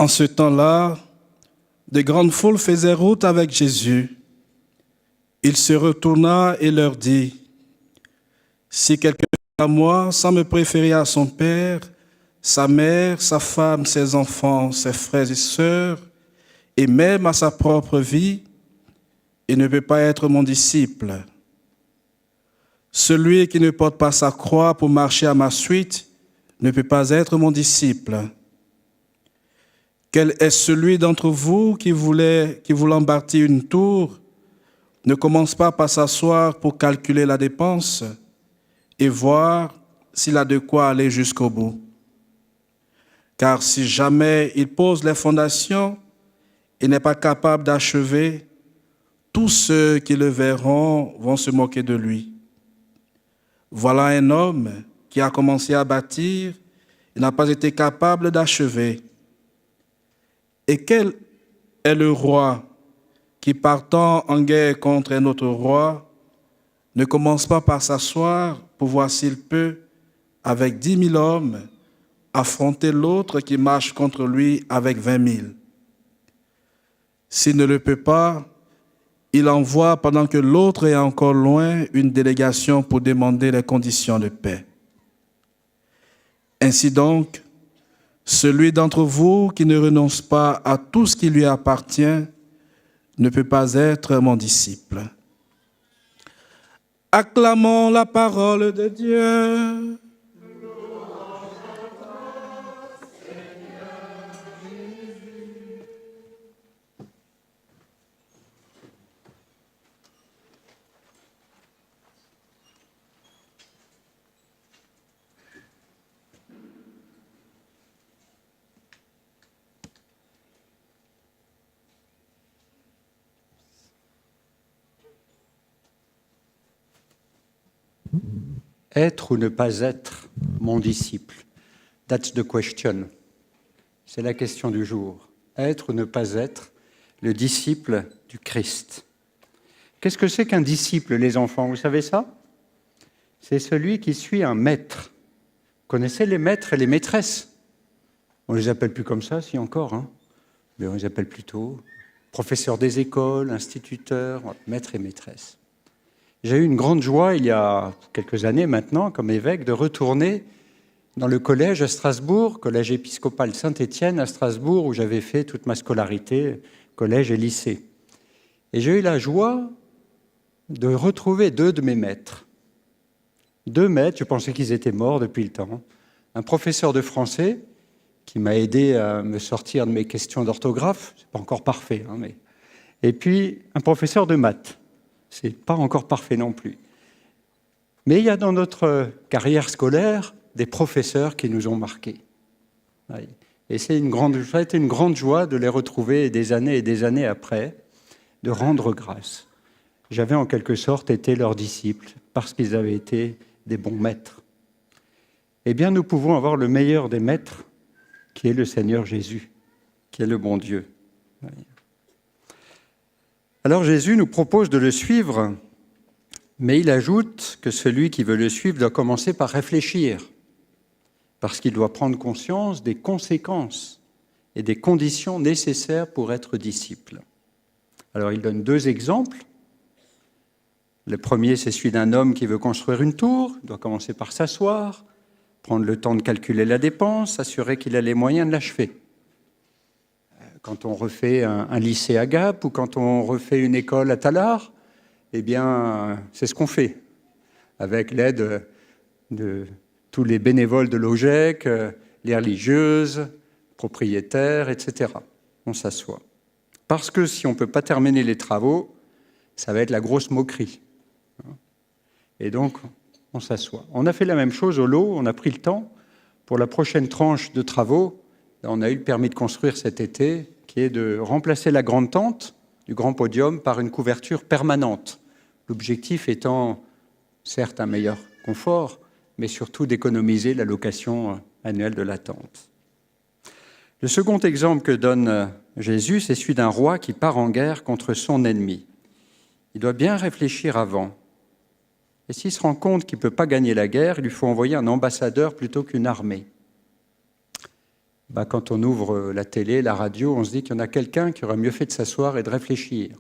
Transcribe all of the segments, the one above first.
En ce temps-là, de grandes foules faisaient route avec Jésus. Il se retourna et leur dit, « Si quelqu'un vient à moi sans me préférer à son père, sa mère, sa femme, ses enfants, ses frères et sœurs, et même à sa propre vie, il ne peut pas être mon disciple. Celui qui ne porte pas sa croix pour marcher à ma suite ne peut pas être mon disciple. Quel est celui d'entre vous qui voulant bâtir une tour, ne commence pas par s'asseoir pour calculer la dépense et voir s'il a de quoi aller jusqu'au bout? Car si jamais il pose les fondations et n'est pas capable d'achever, tous ceux qui le verront vont se moquer de lui. Voilà un homme qui a commencé à bâtir et n'a pas été capable d'achever. Et quel est le roi qui, partant en guerre contre un autre roi, ne commence pas par s'asseoir pour voir s'il peut, avec 10 000 hommes, affronter l'autre qui marche contre lui avec 20 000? S'il ne le peut pas, il envoie, pendant que l'autre est encore loin, une délégation pour demander les conditions de paix. Ainsi donc, celui d'entre vous qui ne renonce pas à tout ce qui lui appartient ne peut pas être mon disciple. Acclamons la parole de Dieu. Être ou ne pas être mon disciple? That's the question. C'est la question du jour. Être ou ne pas être le disciple du Christ. Qu'est-ce que c'est qu'un disciple, les enfants? Vous savez ça? C'est celui qui suit un maître. Vous connaissez les maîtres et les maîtresses? On ne les appelle plus comme ça, si encore, hein? Mais on les appelle plutôt professeurs des écoles, instituteurs, maîtres et maîtresses. J'ai eu une grande joie, il y a quelques années maintenant, comme évêque, de retourner dans le collège à Strasbourg, collège épiscopal Saint-Étienne à Strasbourg, où j'avais fait toute ma scolarité, collège et lycée. Et j'ai eu la joie de retrouver 2 de mes maîtres. 2 maîtres, je pensais qu'ils étaient morts depuis le temps. Un professeur de français qui m'a aidé à me sortir de mes questions d'orthographe, c'est pas encore parfait, hein, mais... Et puis un professeur de maths. C'est pas encore parfait non plus. Mais il y a dans notre carrière scolaire des professeurs qui nous ont marqués. Et ça a été une grande joie de les retrouver des années après, de rendre grâce. J'avais en quelque sorte été leurs disciples parce qu'ils avaient été des bons maîtres. Eh bien, nous pouvons avoir le meilleur des maîtres, qui est le Seigneur Jésus, qui est le bon Dieu. Alors Jésus nous propose de le suivre, mais il ajoute que celui qui veut le suivre doit commencer par réfléchir, parce qu'il doit prendre conscience des conséquences et des conditions nécessaires pour être disciple. Alors il donne 2 exemples. Le premier, c'est celui d'un homme qui veut construire une tour, il doit commencer par s'asseoir, prendre le temps de calculer la dépense, s'assurer qu'il a les moyens de l'achever. Quand on refait un lycée à Gap ou quand on refait une école à Tallard, eh bien, c'est ce qu'on fait, avec l'aide de tous les bénévoles de l'OGEC, les religieuses, propriétaires, etc. On s'assoit. Parce que si on ne peut pas terminer les travaux, ça va être la grosse moquerie. Et donc, on s'assoit. On a fait la même chose au lot, on a pris le temps pour la prochaine tranche de travaux. On a eu le permis de construire cet été, qui est de remplacer la grande tente du grand podium par une couverture permanente. L'objectif étant, certes, un meilleur confort, mais surtout d'économiser la location annuelle de la tente. Le second exemple que donne Jésus, c'est celui d'un roi qui part en guerre contre son ennemi. Il doit bien réfléchir avant. Et s'il se rend compte qu'il ne peut pas gagner la guerre, il lui faut envoyer un ambassadeur plutôt qu'une armée. Quand on ouvre la télé, la radio, on se dit qu'il y en a quelqu'un qui aurait mieux fait de s'asseoir et de réfléchir.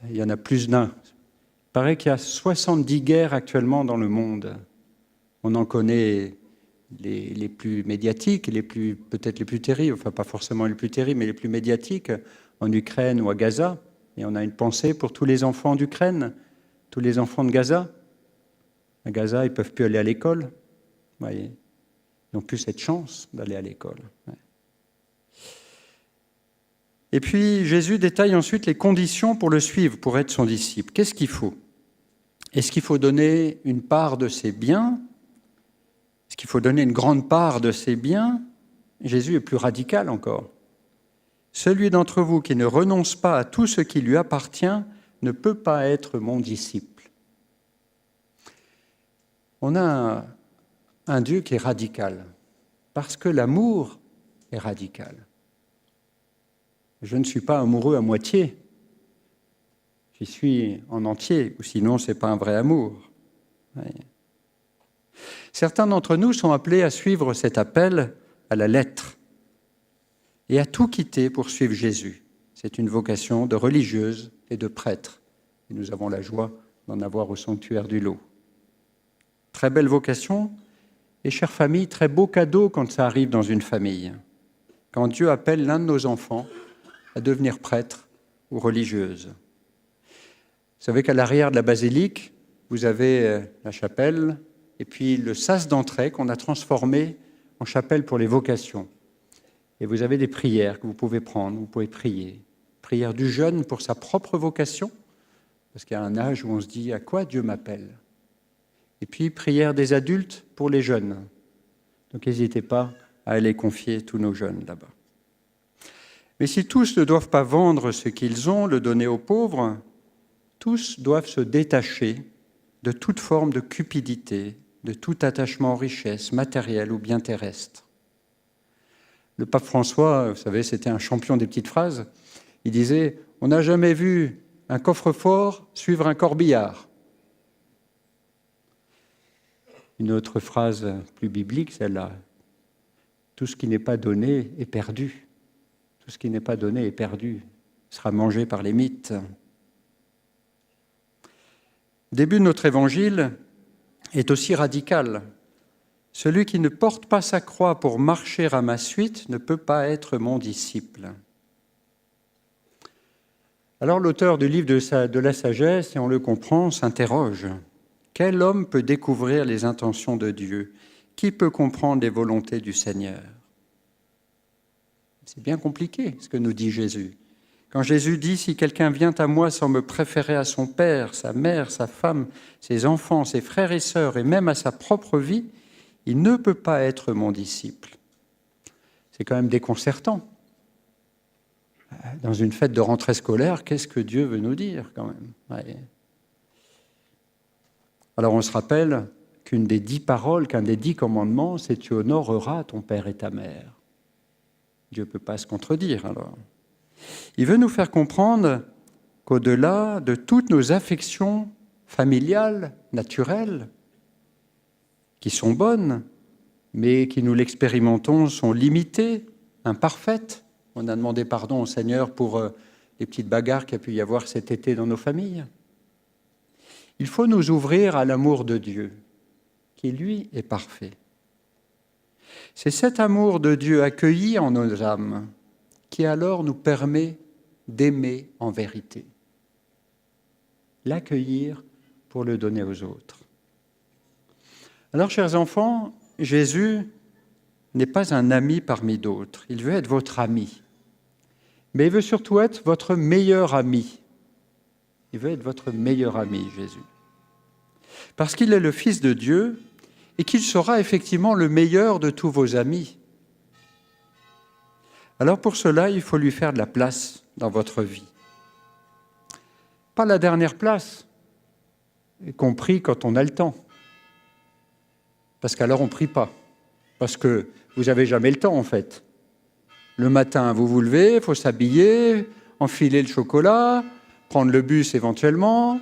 Il y en a plus d'un. Il paraît qu'il y a 70 guerres actuellement dans le monde. On en connaît les plus médiatiques, peut-être les plus terribles, enfin pas forcément les plus terribles, mais les plus médiatiques, en Ukraine ou à Gaza. Et on a une pensée pour tous les enfants d'Ukraine, tous les enfants de Gaza. À Gaza, ils ne peuvent plus aller à l'école. Vous voyez, ils n'ont plus cette chance d'aller à l'école. Ouais. Et puis, Jésus détaille ensuite les conditions pour le suivre, pour être son disciple. Qu'est-ce qu'il faut ? Est-ce qu'il faut donner une part de ses biens ? Est-ce qu'il faut donner une grande part de ses biens ? Jésus est plus radical encore. Celui d'entre vous qui ne renonce pas à tout ce qui lui appartient ne peut pas être mon disciple. On a un Dieu qui est radical, parce que l'amour est radical. Je ne suis pas amoureux à moitié, j'y suis en entier, ou sinon ce n'est pas un vrai amour. Oui. Certains d'entre nous sont appelés à suivre cet appel à la lettre et à tout quitter pour suivre Jésus. C'est une vocation de religieuse et de prêtre. Et nous avons la joie d'en avoir au sanctuaire du Lot. Très belle vocation et, chère famille, très beau cadeau quand ça arrive dans une famille. Quand Dieu appelle l'un de nos enfants à devenir prêtre ou religieuse. Vous savez qu'à l'arrière de la basilique, vous avez la chapelle et puis le sas d'entrée qu'on a transformé en chapelle pour les vocations. Et vous avez des prières que vous pouvez prendre, vous pouvez prier. Prière du jeune pour sa propre vocation, parce qu'il y a un âge où on se dit « à quoi Dieu m'appelle ?» Et puis prière des adultes pour les jeunes. Donc n'hésitez pas à aller confier tous nos jeunes là-bas. Mais si tous ne doivent pas vendre ce qu'ils ont, le donner aux pauvres, tous doivent se détacher de toute forme de cupidité, de tout attachement aux richesses matérielles ou bien terrestres. Le pape François, vous savez, c'était un champion des petites phrases. Il disait « On n'a jamais vu un coffre-fort suivre un corbillard ». Une autre phrase plus biblique, celle-là. « Tout ce qui n'est pas donné est perdu. Tout ce qui n'est pas donné est perdu, sera mangé par les mythes. » Le début de notre évangile est aussi radical. Celui qui ne porte pas sa croix pour marcher à ma suite ne peut pas être mon disciple. Alors l'auteur du livre de la sagesse, et on le comprend, s'interroge. Quel homme peut découvrir les intentions de Dieu ? Qui peut comprendre les volontés du Seigneur ? C'est bien compliqué ce que nous dit Jésus. Quand Jésus dit « Si quelqu'un vient à moi sans me préférer à son père, sa mère, sa femme, ses enfants, ses frères et sœurs, et même à sa propre vie, il ne peut pas être mon disciple. » C'est quand même déconcertant. Dans une fête de rentrée scolaire, qu'est-ce que Dieu veut nous dire quand même ? Ouais. Alors on se rappelle qu'un des 10 commandements, c'est « Tu honoreras ton père et ta mère ». Dieu ne peut pas se contredire alors. Il veut nous faire comprendre qu'au-delà de toutes nos affections familiales, naturelles, qui sont bonnes, mais qui, nous l'expérimentons, sont limitées, imparfaites. On a demandé pardon au Seigneur pour les petites bagarres qu'il y a pu y avoir cet été dans nos familles. Il faut nous ouvrir à l'amour de Dieu, qui, lui, est parfait. C'est cet amour de Dieu accueilli en nos âmes qui alors nous permet d'aimer en vérité. L'accueillir pour le donner aux autres. Alors, chers enfants, Jésus n'est pas un ami parmi d'autres. Il veut être votre ami. Mais il veut surtout être votre meilleur ami. Il veut être votre meilleur ami, Jésus. Parce qu'il est le Fils de Dieu et qu'il sera effectivement le meilleur de tous vos amis. Alors pour cela, il faut lui faire de la place dans votre vie. Pas la dernière place, y compris quand on a le temps. Parce qu'alors on ne prie pas. Parce que vous n'avez jamais le temps en fait. Le matin, vous vous levez, il faut s'habiller, enfiler le chocolat, prendre le bus éventuellement,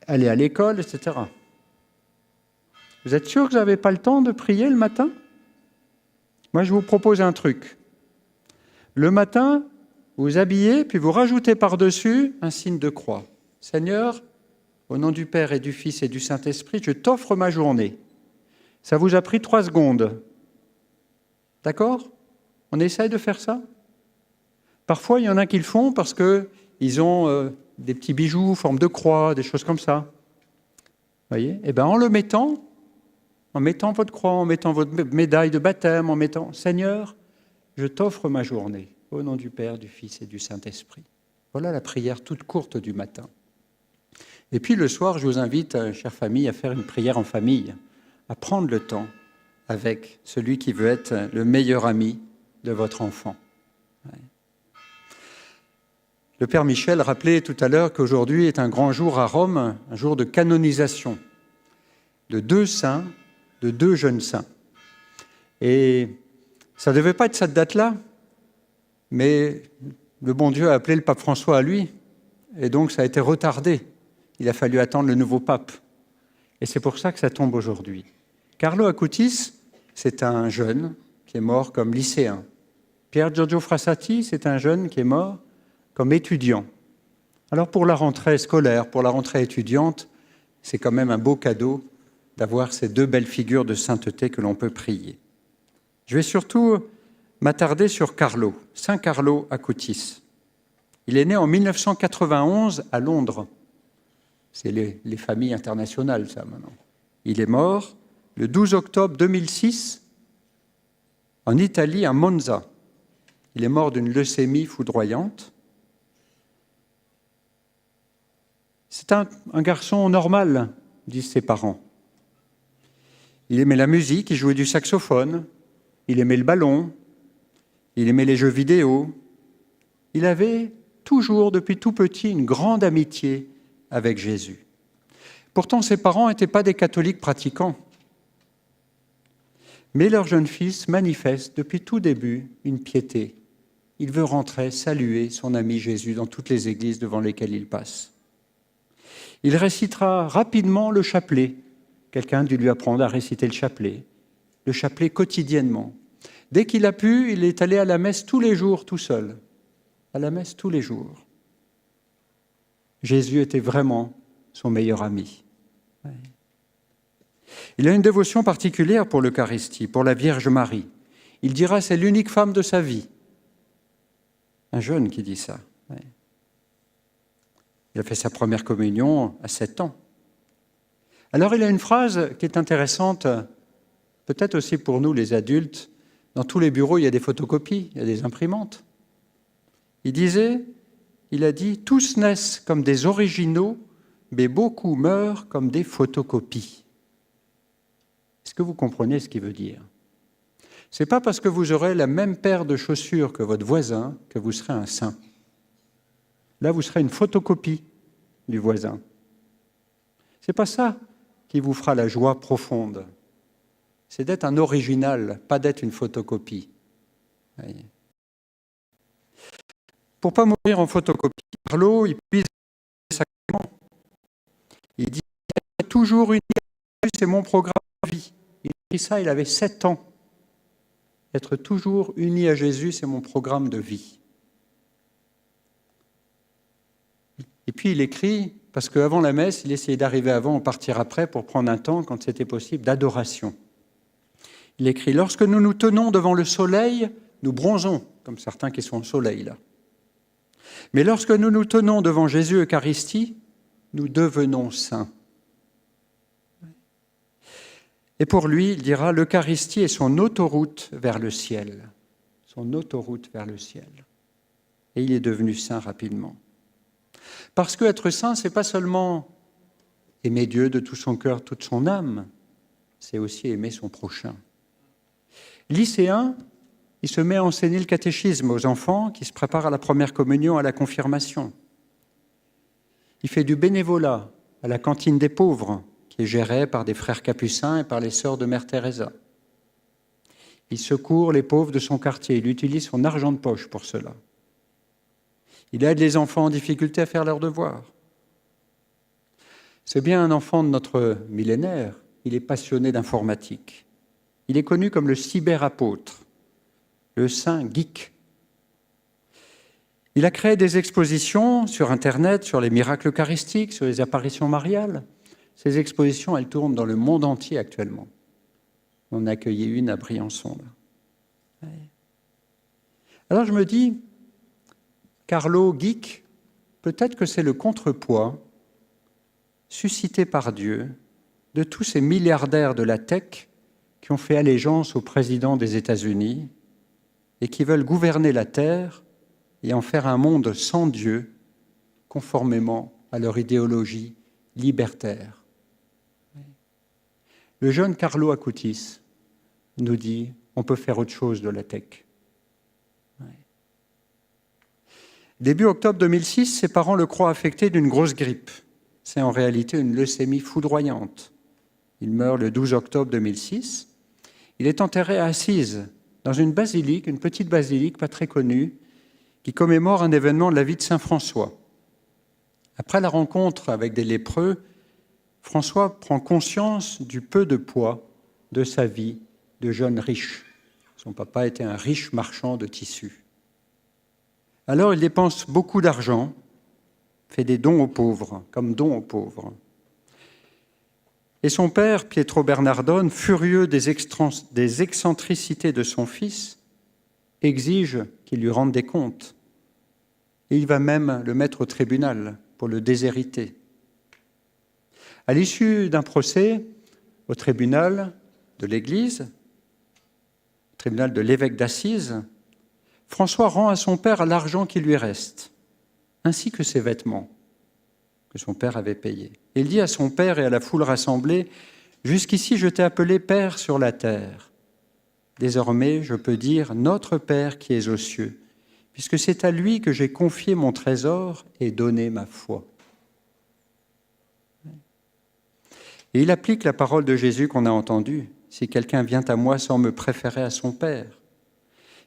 aller à l'école, etc. Vous êtes sûr que vous n'avez pas le temps de prier le matin ? Moi, je vous propose un truc. Le matin, vous vous habillez, puis vous rajoutez par-dessus un signe de croix. Seigneur, au nom du Père et du Fils et du Saint-Esprit, je t'offre ma journée. Ça vous a pris 3 secondes. D'accord ? On essaye de faire ça ? Parfois, il y en a qui le font parce qu'ils ont des petits bijoux, forme de croix, des choses comme ça. Vous voyez ? Eh bien, en mettant votre croix, en mettant votre médaille de baptême, en mettant « Seigneur, je t'offre ma journée, au nom du Père, du Fils et du Saint-Esprit ». Voilà la prière toute courte du matin. Et puis le soir, je vous invite, chère famille, à faire une prière en famille, à prendre le temps avec celui qui veut être le meilleur ami de votre enfant. Ouais. Le Père Michel rappelait tout à l'heure qu'aujourd'hui est un grand jour à Rome, un jour de canonisation de 2 saints, de 2 jeunes saints. Et ça ne devait pas être cette date-là, mais le bon Dieu a appelé le pape François à lui, et donc ça a été retardé. Il a fallu attendre le nouveau pape. Et c'est pour ça que ça tombe aujourd'hui. Carlo Acutis, c'est un jeune qui est mort comme lycéen. Pier Giorgio Frassati, c'est un jeune qui est mort comme étudiant. Alors pour la rentrée scolaire, pour la rentrée étudiante, c'est quand même un beau cadeau d'avoir ces 2 belles figures de sainteté que l'on peut prier. Je vais surtout m'attarder sur Carlo, Saint Carlo Acutis. Il est né en 1991 à Londres. C'est les familles internationales, ça, maintenant. Il est mort le 12 octobre 2006 en Italie, à Monza. Il est mort d'une leucémie foudroyante. C'est un garçon normal, disent ses parents. Il aimait la musique, il jouait du saxophone, il aimait le ballon, il aimait les jeux vidéo. Il avait toujours, depuis tout petit, une grande amitié avec Jésus. Pourtant, ses parents n'étaient pas des catholiques pratiquants. Mais leur jeune fils manifeste depuis tout début une piété. Il veut rentrer saluer son ami Jésus dans toutes les églises devant lesquelles il passe. Il récitera rapidement le chapelet. Quelqu'un a dû lui apprendre à réciter le chapelet quotidiennement. Dès qu'il a pu, il est allé à la messe tous les jours tout seul. À la messe tous les jours. Jésus était vraiment son meilleur ami. Ouais. Il a une dévotion particulière pour l'Eucharistie, pour la Vierge Marie. Il dira c'est l'unique femme de sa vie. Un jeune qui dit ça. Ouais. Il a fait sa première communion à 7 ans. Alors il a une phrase qui est intéressante, peut-être aussi pour nous les adultes. Dans tous les bureaux, il y a des photocopies, il y a des imprimantes. Il a dit « Tous naissent comme des originaux, mais beaucoup meurent comme des photocopies. » Est-ce que vous comprenez ce qu'il veut dire ? Ce n'est pas parce que vous aurez la même paire de chaussures que votre voisin que vous serez un saint. Là, vous serez une photocopie du voisin. Ce n'est pas ça qui vous fera la joie profonde. C'est d'être un original, pas d'être une photocopie. Voyez. Pour ne pas mourir en photocopie, Carlo, il puise sacrément. Il dit « toujours uni à Jésus, c'est mon programme de vie ». Il dit ça, il avait 7 ans. Être toujours uni à Jésus, c'est mon programme de vie. Et puis il écrit, parce qu'avant la messe, il essayait d'arriver avant ou partir après pour prendre un temps, quand c'était possible, d'adoration. Il écrit « Lorsque nous nous tenons devant le soleil, nous bronzons, comme certains qui sont au soleil là. Mais lorsque nous nous tenons devant Jésus Eucharistie, nous devenons saints. » Et pour lui, il dira « L'Eucharistie est son autoroute vers le ciel. » Son autoroute vers le ciel. Et il est devenu saint rapidement. Parce qu'être saint, ce n'est pas seulement aimer Dieu de tout son cœur, toute son âme, c'est aussi aimer son prochain. Lycéen, il se met à enseigner le catéchisme aux enfants qui se préparent à la première communion, à la confirmation. Il fait du bénévolat à la cantine des pauvres, qui est gérée par des frères capucins et par les sœurs de Mère Teresa. Il secourt les pauvres de son quartier, il utilise son argent de poche pour cela. Il aide les enfants en difficulté à faire leurs devoirs. C'est bien un enfant de notre millénaire, il est passionné d'informatique. Il est connu comme le cyberapôtre. le saint geek. Il a créé des expositions sur Internet, sur les miracles eucharistiques, sur les apparitions mariales. Ces expositions, elles tournent dans le monde entier actuellement. On a accueilli une à Briançon. Là. Ouais. Alors je me dis, Carlo geek, peut-être que c'est le contrepoids suscité par Dieu de tous ces milliardaires de la tech qui ont fait allégeance au président des États-Unis et qui veulent gouverner la Terre et en faire un monde sans Dieu, conformément à leur idéologie libertaire. Le jeune Carlo Acutis nous dit on peut faire autre chose de la tech. Début octobre 2006, ses parents le croient affecté d'une grosse grippe. C'est en réalité une leucémie foudroyante. Il meurt le 12 octobre 2006. Il est enterré à Assise, dans une basilique, une petite basilique pas très connue, qui commémore un événement de la vie de saint François. Après la rencontre avec des lépreux, François prend conscience du peu de poids de sa vie de jeune riche. Son papa était un riche marchand de tissus. Alors il dépense beaucoup d'argent, fait des dons aux pauvres, comme dons aux pauvres. Et son père, Pietro Bernardone, furieux des excentricités de son fils, exige qu'il lui rende des comptes. Et il va même le mettre au tribunal pour le déshériter. À l'issue d'un procès au tribunal de l'Église, au tribunal de l'évêque d'Assise, François rend à son père l'argent qui lui reste, ainsi que ses vêtements que son père avait payés. Il dit à son père et à la foule rassemblée, « Jusqu'ici, je t'ai appelé Père sur la terre. Désormais, je peux dire Notre Père qui es aux cieux, puisque c'est à lui que j'ai confié mon trésor et donné ma foi. » Et il applique la parole de Jésus qu'on a entendue. « Si quelqu'un vient à moi sans me préférer à son Père,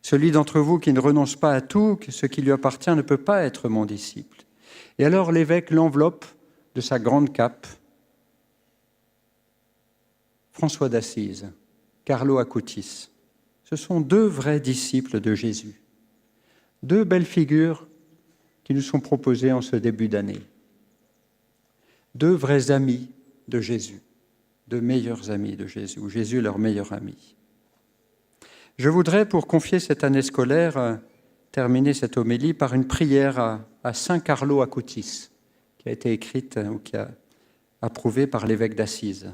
celui d'entre vous qui ne renonce pas à tout, que ce qui lui appartient ne peut pas être mon disciple. » Et alors l'évêque l'enveloppe de sa grande cape. François d'Assise, Carlo Acutis, ce sont deux vrais disciples de Jésus. Deux belles figures qui nous sont proposées en ce début d'année. Deux vrais amis de Jésus, deux meilleurs amis de Jésus, ou Jésus leur meilleur ami. Je voudrais, pour confier cette année scolaire, terminer cette homélie par une prière à Saint Carlo Acutis, qui a été écrite ou qui a approuvée par l'évêque d'Assise.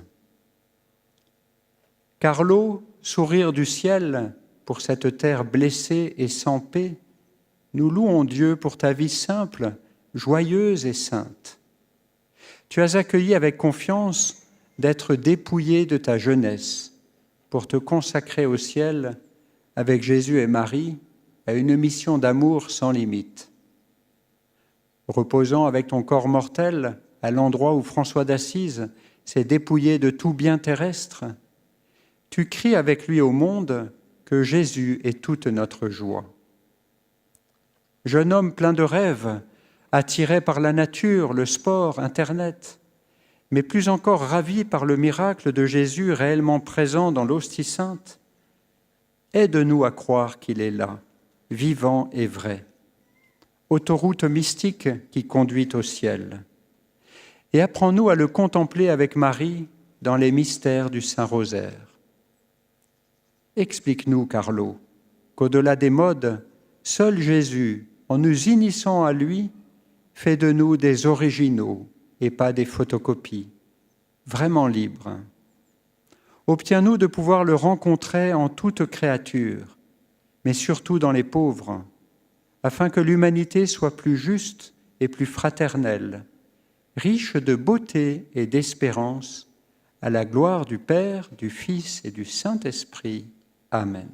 Carlo, sourire du ciel pour cette terre blessée et sans paix, nous louons Dieu pour ta vie simple, joyeuse et sainte. Tu as accueilli avec confiance d'être dépouillé de ta jeunesse pour te consacrer au ciel avec Jésus et Marie à une mission d'amour sans limite. Reposant avec ton corps mortel à l'endroit où François d'Assise s'est dépouillé de tout bien terrestre, tu cries avec lui au monde que Jésus est toute notre joie. Jeune homme plein de rêves, attiré par la nature, le sport, Internet, mais plus encore ravi par le miracle de Jésus réellement présent dans l'hostie sainte, aide-nous à croire qu'il est là, vivant et vrai, autoroute mystique qui conduit au ciel. Et apprends-nous à le contempler avec Marie dans les mystères du Saint-Rosaire. Explique-nous, Carlo, qu'au-delà des modes, seul Jésus, en nous initiant à lui, fait de nous des originaux et pas des photocopies, vraiment libres. Obtiens-nous de pouvoir le rencontrer en toute créature, mais surtout dans les pauvres, afin que l'humanité soit plus juste et plus fraternelle, riche de beauté et d'espérance, à la gloire du Père, du Fils et du Saint-Esprit. Amen.